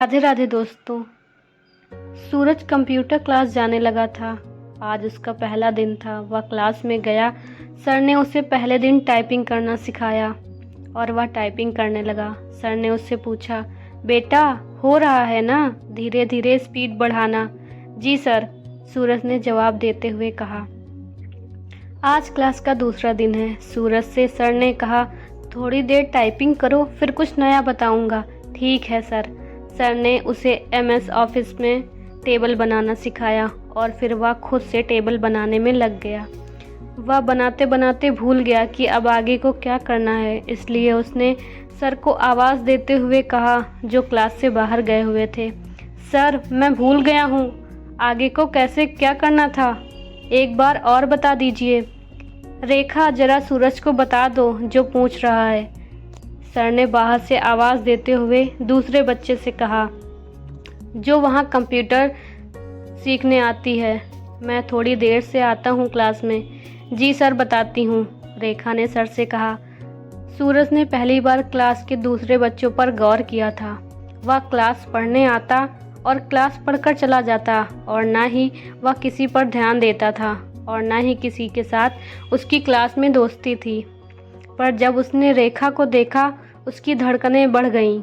राधे राधे दोस्तों। सूरज computer class जाने लगा था। आज उसका पहला दिन था। वह क्लास में गया। सर ने उसे पहले दिन टाइपिंग करना सिखाया और वह टाइपिंग करने लगा। सर ने उससे पूछा, बेटा हो रहा है ना, धीरे धीरे स्पीड बढ़ाना। जी सर, सूरज ने जवाब देते हुए कहा। आज क्लास का दूसरा दिन है। सूरज से सर ने कहा, थोड़ी देर टाइपिंग करो, फिर कुछ नया बताऊंगा। ठीक है सर। सर ने उसे MS ऑफिस में टेबल बनाना सिखाया और फिर वह खुद से टेबल बनाने में लग गया। वह बनाते बनाते भूल गया कि अब आगे को क्या करना है, इसलिए उसने सर को आवाज़ देते हुए कहा, जो क्लास से बाहर गए हुए थे, सर मैं भूल गया हूँ, आगे को कैसे क्या करना था, एक बार और बता दीजिए। रेखा जरा सूरज को बता दो जो पूछ रहा है, सर ने बाहर से आवाज़ देते हुए दूसरे बच्चे से कहा, जो वहाँ कंप्यूटर सीखने आती है। मैं थोड़ी देर से आता हूँ क्लास में। जी सर, बताती हूँ, रेखा ने सर से कहा। सूरज ने पहली बार क्लास के दूसरे बच्चों पर गौर किया था। वह क्लास पढ़ने आता और क्लास पढ़कर चला जाता और ना ही वह किसी पर ध्यान देता था और ना ही किसी के साथ उसकी क्लास में दोस्ती थी। पर जब उसने रेखा को देखा, उसकी धड़कनें बढ़ गईं।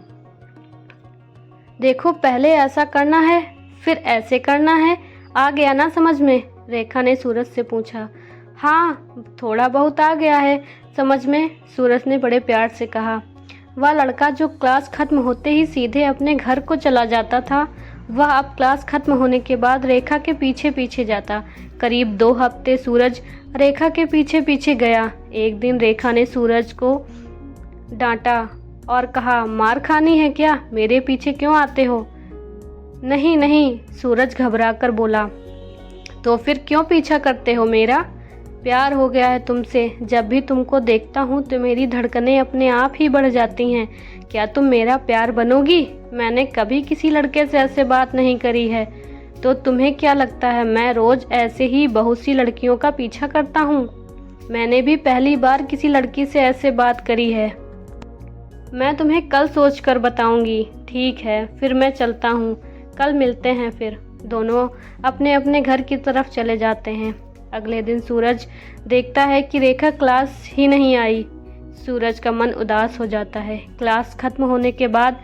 देखो, पहले ऐसा करना है, फिर ऐसे करना है, आ गया ना समझ में? रेखा ने सूरज से पूछा। हाँ, थोड़ा बहुत आ गया है समझ में, सूरज ने बड़े प्यार से कहा। वह लड़का जो क्लास खत्म होते ही सीधे अपने घर को चला जाता था, वह अब क्लास खत्म होने के बाद रेखा के पीछे पीछे जाता। करीब 2 हफ्ते सूरज रेखा के पीछे पीछे गया। एक दिन रेखा ने सूरज को डांटा और कहा, मार खानी है क्या, मेरे पीछे क्यों आते हो? नहीं नहीं, सूरज घबराकर बोला। तो फिर क्यों पीछा करते हो मेरा? प्यार हो गया है तुमसे। जब भी तुमको देखता हूँ तो मेरी धड़कनें अपने आप ही बढ़ जाती हैं। क्या तुम मेरा प्यार बनोगी? मैंने कभी किसी लड़के से ऐसे बात नहीं करी है। तो तुम्हें क्या लगता है मैं रोज ऐसे ही बहुत सी लड़कियों का पीछा करता हूँ? मैंने भी पहली बार किसी लड़की से ऐसे बात करी है। मैं तुम्हें कल सोच कर बताऊंगी। ठीक है, फिर मैं चलता हूँ, कल मिलते हैं। फिर दोनों अपने अपने घर की तरफ चले जाते हैं। अगले दिन सूरज देखता है कि रेखा क्लास ही नहीं आई। सूरज का मन उदास हो जाता है। क्लास खत्म होने के बाद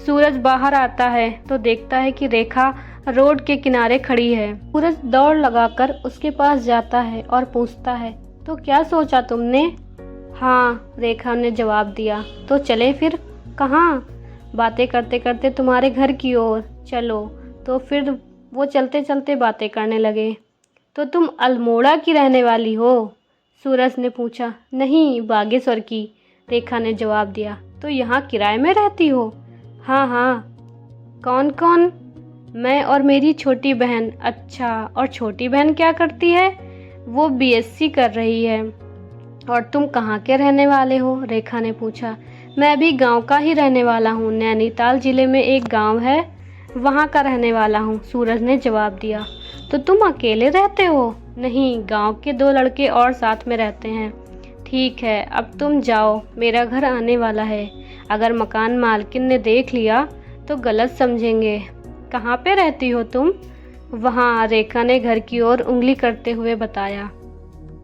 सूरज बाहर आता है तो देखता है कि रेखा रोड के किनारे खड़ी है। सूरज दौड़ लगाकर उसके पास जाता है और पूछता है, तो क्या सोचा तुमने? हाँ, रेखा ने जवाब दिया। तो चले फिर? कहाँ? बातें करते करते तुम्हारे घर की ओर। चलो। तो फिर वो चलते चलते बातें करने लगे। तो तुम अल्मोड़ा की रहने वाली हो? सूरज ने पूछा। नहीं, बागेश्वर की, रेखा ने जवाब दिया। तो यहाँ किराए में रहती हो? हाँ हाँ। कौन कौन? मैं और मेरी छोटी बहन। अच्छा, और छोटी बहन क्या करती है? वो BSc कर रही है। और तुम कहाँ के रहने वाले हो? रेखा ने पूछा। मैं भी गांव का ही रहने वाला हूँ। नैनीताल जिले में एक गांव है, वहाँ का रहने वाला हूँ, सूरज ने जवाब दिया। तो तुम अकेले रहते हो? नहीं, गांव के 2 लड़के और साथ में रहते हैं। ठीक है, अब तुम जाओ, मेरा घर आने वाला है। अगर मकान मालकिन ने देख लिया तो गलत समझेंगे। कहाँ पे रहती हो तुम? वहाँ, रेखा ने घर की ओर उंगली करते हुए बताया।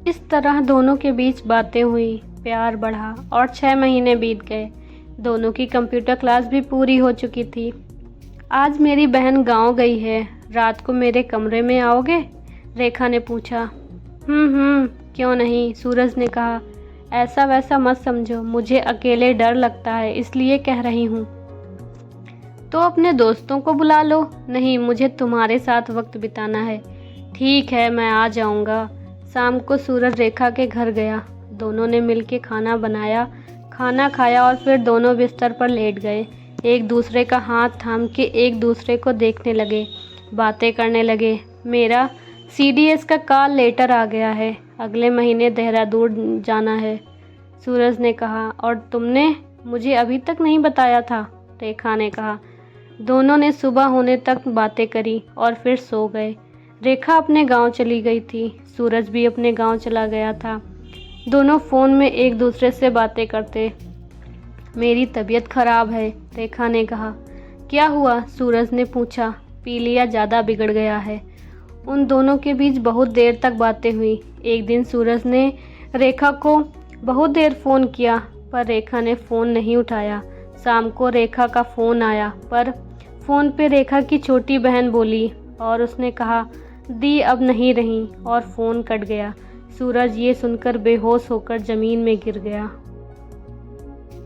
इस तरह दोनों के बीच बातें हुई, प्यार बढ़ा और 6 महीने बीत गए। दोनों की कंप्यूटर क्लास भी पूरी हो चुकी थी। आज मेरी बहन गांव गई है, रात को मेरे कमरे में आओगे? रेखा ने पूछा। क्यों नहीं, सूरज ने कहा। ऐसा वैसा मत समझो, मुझे अकेले डर लगता है, इसलिए कह रही हूँ। तो अपने दोस्तों को बुला लो। नहीं, मुझे तुम्हारे साथ वक्त बिताना है। ठीक है, मैं आ जाऊँगा। शाम को सूरज रेखा के घर गया। दोनों ने मिलकर खाना बनाया, खाना खाया और फिर दोनों बिस्तर पर लेट गए। एक दूसरे का हाथ थाम के एक दूसरे को देखने लगे, बातें करने लगे। मेरा CDS का कॉल लेटर आ गया है, अगले महीने देहरादून जाना है, सूरज ने कहा। और तुमने मुझे अभी तक नहीं बताया था, रेखा ने कहा। दोनों ने सुबह होने तक बातें करी और फिर सो गए। रेखा अपने गांव चली गई थी, सूरज भी अपने गांव चला गया था। दोनों फ़ोन में एक दूसरे से बातें करते। मेरी तबीयत खराब है, रेखा ने कहा। क्या हुआ? सूरज ने पूछा। पी लिया, ज़्यादा बिगड़ गया है। उन दोनों के बीच बहुत देर तक बातें हुई। एक दिन सूरज ने रेखा को बहुत देर फ़ोन किया पर रेखा ने फ़ोन नहीं उठाया। शाम को रेखा का फ़ोन आया पर फ़ोन पे रेखा की छोटी बहन बोली और उसने कहा दी अब नहीं रही और फ़ोन कट गया। सूरज ये सुनकर बेहोश होकर ज़मीन में गिर गया।